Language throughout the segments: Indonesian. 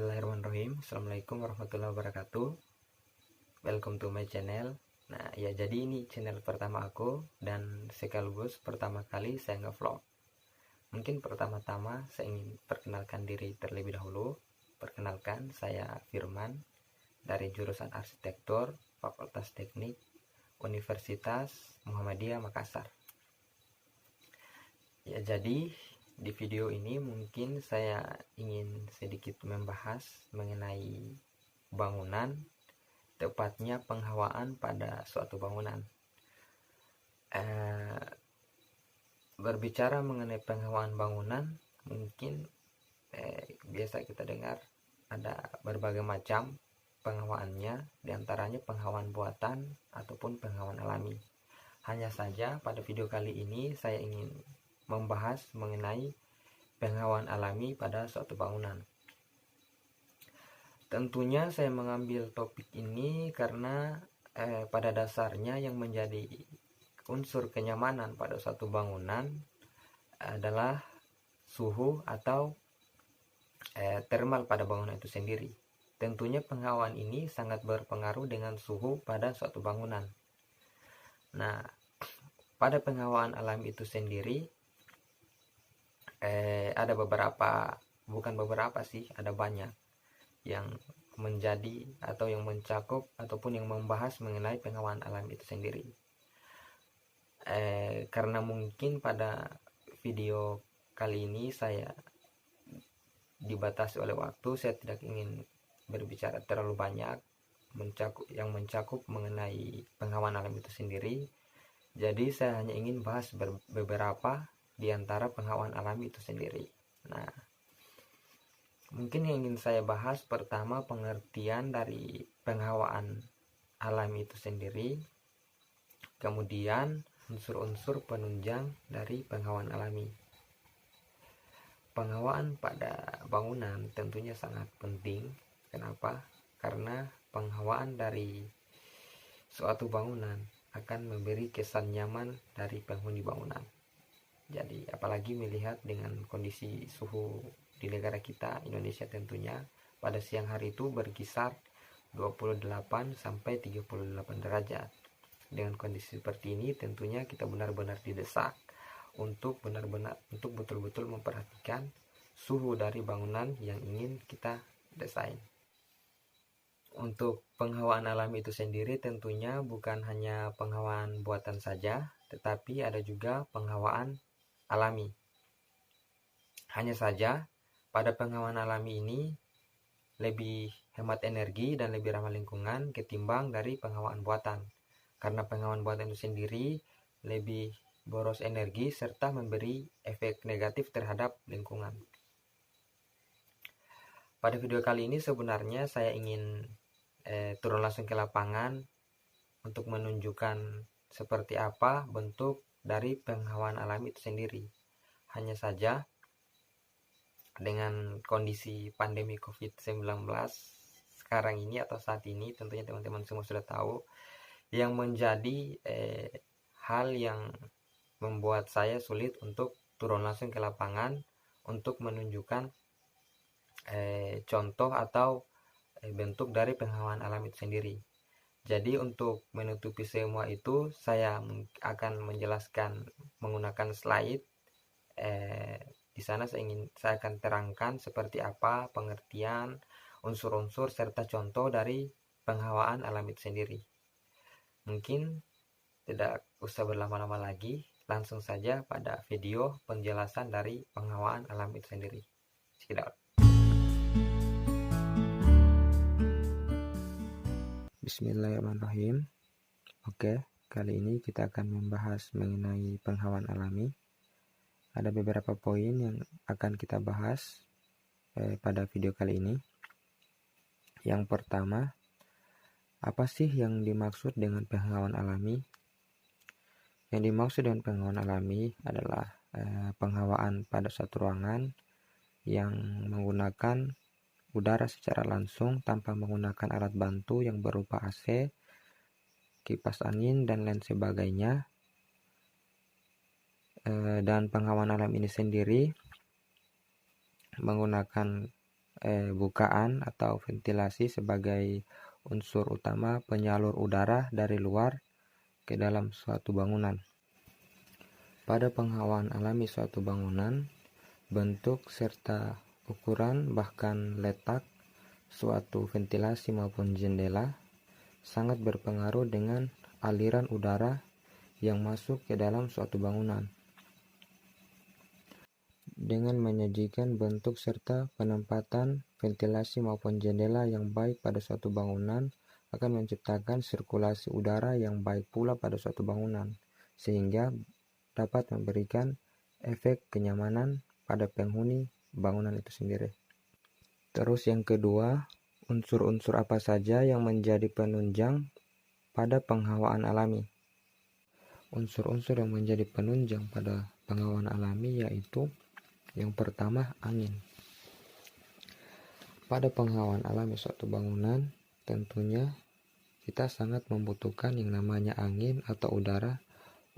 Bismillahirrahmanirrahim. Assalamualaikum warahmatullahi wabarakatuh. Welcome to my channel. Nah ya, jadi ini channel pertama aku dan sekaligus pertama kali saya nge-vlog. Mungkin pertama-tama saya ingin perkenalkan diri terlebih dahulu. Perkenalkan, saya Firman dari jurusan Arsitektur Fakultas Teknik Universitas Muhammadiyah Makassar. Ya, jadi di video ini mungkin saya ingin sedikit membahas mengenai bangunan, tepatnya penghawaan pada suatu bangunan. Berbicara mengenai penghawaan bangunan, mungkin biasa kita dengar ada berbagai macam penghawaannya, diantaranya penghawaan buatan ataupun penghawaan alami. Hanya saja pada video kali ini saya ingin membahas mengenai penghawaan alami pada suatu bangunan. Tentunya saya mengambil topik ini karena pada dasarnya yang menjadi unsur kenyamanan pada suatu bangunan adalah suhu atau thermal pada bangunan itu sendiri. Tentunya penghawaan ini sangat berpengaruh dengan suhu pada suatu bangunan. Nah, pada penghawaan alami itu sendiri ada ada banyak yang menjadi atau yang mencakup ataupun yang membahas mengenai penghawaan alam itu sendiri. Karena mungkin pada video kali ini saya dibatasi oleh waktu, saya tidak ingin berbicara terlalu banyak mencakup mengenai penghawaan alam itu sendiri. Jadi saya hanya ingin bahas beberapa di antara penghawaan alami itu sendiri. Nah, mungkin yang ingin saya bahas pertama pengertian dari penghawaan alami itu sendiri, kemudian unsur-unsur penunjang dari penghawaan alami. Penghawaan pada bangunan tentunya sangat penting. Kenapa? Karena penghawaan dari suatu bangunan akan memberi kesan nyaman dari penghuni bangunan. Jadi apalagi melihat dengan kondisi suhu di negara kita, Indonesia tentunya, pada siang hari itu berkisar 28 sampai 38 derajat. Dengan kondisi seperti ini tentunya kita benar-benar didesak untuk betul-betul memperhatikan suhu dari bangunan yang ingin kita desain. Untuk penghawaan alami itu sendiri tentunya bukan hanya penghawaan buatan saja, tetapi ada juga penghawaan alami. Hanya saja pada penghawaan alami ini lebih hemat energi dan lebih ramah lingkungan ketimbang dari penghawaan buatan. Karena penghawaan buatan itu sendiri lebih boros energi serta memberi efek negatif terhadap lingkungan. Pada video kali ini sebenarnya saya ingin turun langsung ke lapangan untuk menunjukkan seperti apa bentuk dari penghawaan alami itu sendiri. Hanya saja dengan kondisi pandemi COVID-19 sekarang ini atau saat ini, tentunya teman-teman semua sudah tahu, yang menjadi hal yang membuat saya sulit untuk turun langsung ke lapangan untuk menunjukkan contoh atau bentuk dari penghawaan alami itu sendiri. Jadi untuk menutupi semua itu saya akan menjelaskan menggunakan slide. Di sana saya akan terangkan seperti apa pengertian, unsur-unsur serta contoh dari penghawaan alami itu sendiri. Mungkin tidak usah berlama-lama lagi, langsung saja pada video penjelasan dari penghawaan alami itu sendiri. Sekitar. Bismillahirrahmanirrahim. Oke, kali ini kita akan membahas mengenai penghawaan alami. Ada beberapa poin yang akan kita bahas pada video kali ini. Yang pertama, apa sih yang dimaksud dengan penghawaan alami? Yang dimaksud dengan penghawaan alami adalah penghawaan pada suatu ruangan yang menggunakan udara secara langsung tanpa menggunakan alat bantu yang berupa AC, kipas angin, dan lain sebagainya. Dan penghawaan alam ini sendiri menggunakan bukaan atau ventilasi sebagai unsur utama penyalur udara dari luar ke dalam suatu bangunan. Pada penghawaan alami suatu bangunan, bentuk serta ukuran bahkan letak suatu ventilasi maupun jendela sangat berpengaruh dengan aliran udara yang masuk ke dalam suatu bangunan. Dengan menyajikan bentuk serta penempatan ventilasi maupun jendela yang baik pada suatu bangunan akan menciptakan sirkulasi udara yang baik pula pada suatu bangunan, sehingga dapat memberikan efek kenyamanan pada penghuni bangunan itu sendiri. Terus yang kedua, unsur-unsur apa saja yang menjadi penunjang pada penghawaan alami? Unsur-unsur yang menjadi penunjang pada penghawaan alami yaitu yang pertama, angin. Pada penghawaan alami suatu bangunan, tentunya kita sangat membutuhkan yang namanya angin atau udara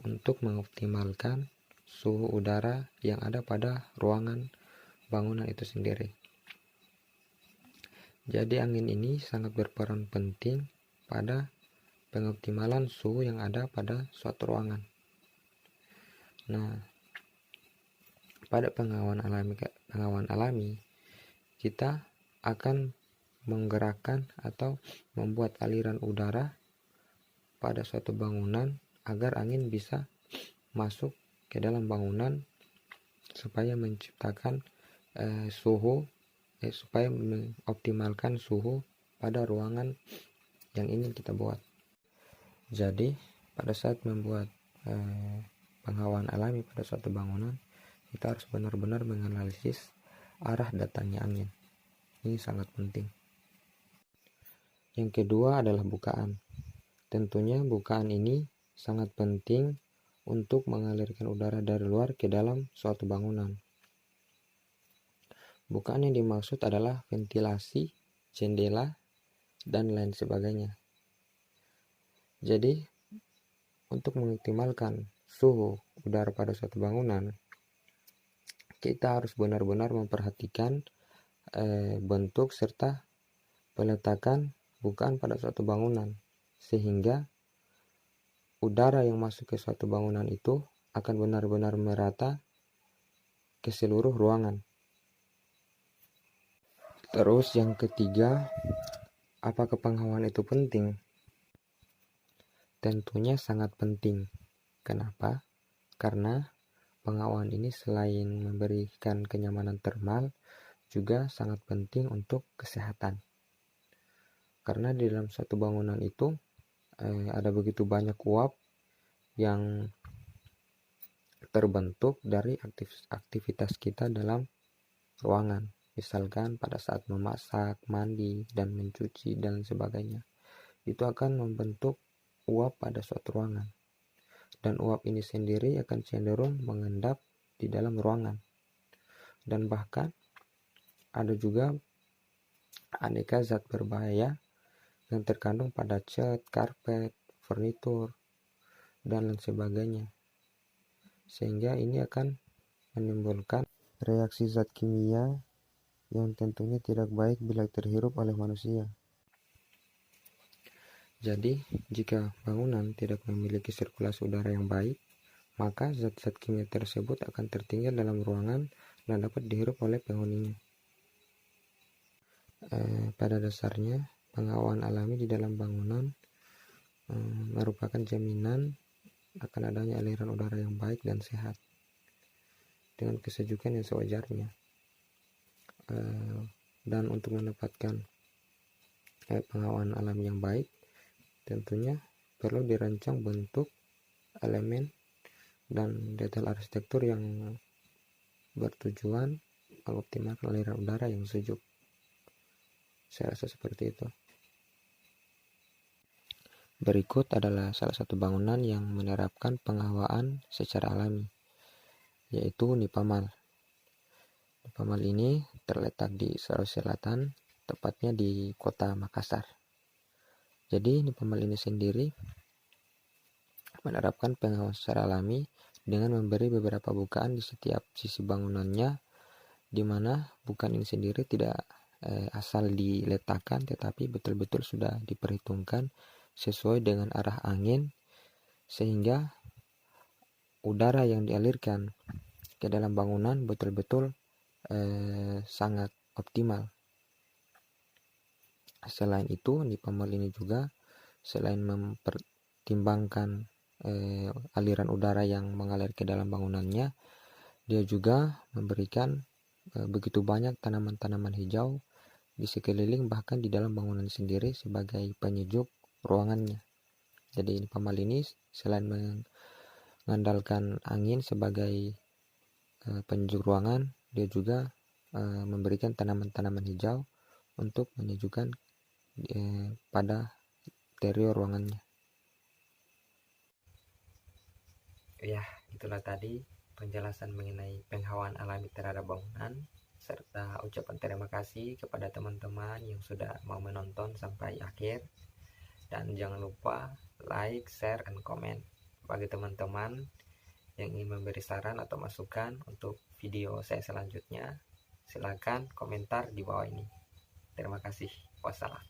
untuk mengoptimalkan suhu udara yang ada pada ruangan bangunan itu sendiri. Jadi angin ini sangat berperan penting pada pengoptimalan suhu yang ada pada suatu ruangan. Nah, pada penghawaan alami kita akan menggerakkan atau membuat aliran udara pada suatu bangunan agar angin bisa masuk ke dalam bangunan supaya menciptakan supaya mengoptimalkan suhu pada ruangan yang ingin kita buat. Jadi pada saat membuat penghawaan alami pada suatu bangunan, kita harus benar-benar menganalisis arah datangnya angin. Ini sangat penting. Yang kedua adalah bukaan. Tentunya bukaan ini sangat penting untuk mengalirkan udara dari luar ke dalam suatu bangunan. Bukaan yang dimaksud adalah ventilasi, jendela, dan lain sebagainya. Jadi, untuk mengoptimalkan suhu udara pada suatu bangunan, kita harus benar-benar memperhatikan bentuk serta peletakan bukaan pada suatu bangunan, sehingga udara yang masuk ke suatu bangunan itu akan benar-benar merata ke seluruh ruangan. Terus yang ketiga, apakah penghawaan itu penting? Tentunya sangat penting. Kenapa? Karena penghawaan ini selain memberikan kenyamanan termal, juga sangat penting untuk kesehatan. Karena di dalam suatu bangunan itu ada begitu banyak uap yang terbentuk dari aktivitas kita dalam ruangan. Misalkan pada saat memasak, mandi, dan mencuci, dan sebagainya. Itu akan membentuk uap pada suatu ruangan. Dan uap ini sendiri akan cenderung mengendap di dalam ruangan. Dan bahkan ada juga aneka zat berbahaya yang terkandung pada cat, karpet, furnitur, dan lain sebagainya. Sehingga ini akan menimbulkan reaksi zat kimia yang tentunya tidak baik bila terhirup oleh manusia. Jadi, jika bangunan tidak memiliki sirkulasi udara yang baik, maka zat-zat kimia tersebut akan tertinggal dalam ruangan dan dapat dihirup oleh penghuninya. Pada dasarnya, penghawaan alami di dalam bangunan merupakan jaminan akan adanya aliran udara yang baik dan sehat dengan kesejukan yang sewajarnya. Dan untuk mendapatkan penghawaan alami yang baik, tentunya perlu dirancang bentuk, elemen, dan detail arsitektur yang bertujuan mengoptimalkan aliran udara yang sejuk. Saya rasa seperti itu. Berikut adalah salah satu bangunan yang menerapkan penghawaan secara alami, yaitu Nipamal. Nipamal ini terletak di Sulawesi Selatan, tepatnya di kota Makassar. Jadi Nipamal ini sendiri menerapkan penghawaan secara alami dengan memberi beberapa bukaan di setiap sisi bangunannya, di mana bukaan ini sendiri tidak asal diletakkan, tetapi betul-betul sudah diperhitungkan sesuai dengan arah angin, sehingga udara yang dialirkan ke dalam bangunan betul-betul sangat optimal. Selain itu, Nipamel ini juga selain mempertimbangkan aliran udara yang mengalir ke dalam bangunannya, dia juga memberikan begitu banyak tanaman-tanaman hijau di sekeliling, bahkan di dalam bangunan sendiri sebagai penyejuk ruangannya. Jadi Nipamel ini selain mengandalkan angin sebagai penyejuk ruangan, dia juga memberikan tanaman-tanaman hijau untuk menyejukkan pada interior ruangannya. Ya, itulah tadi penjelasan mengenai penghawaan alami terhadap bangunan, serta ucapan terima kasih kepada teman-teman yang sudah mau menonton sampai akhir. Dan jangan lupa like, share, dan komen. Bagi teman-teman yang ingin memberi saran atau masukan untuk video saya selanjutnya, silakan komentar di bawah ini. Terima kasih. Wassalam.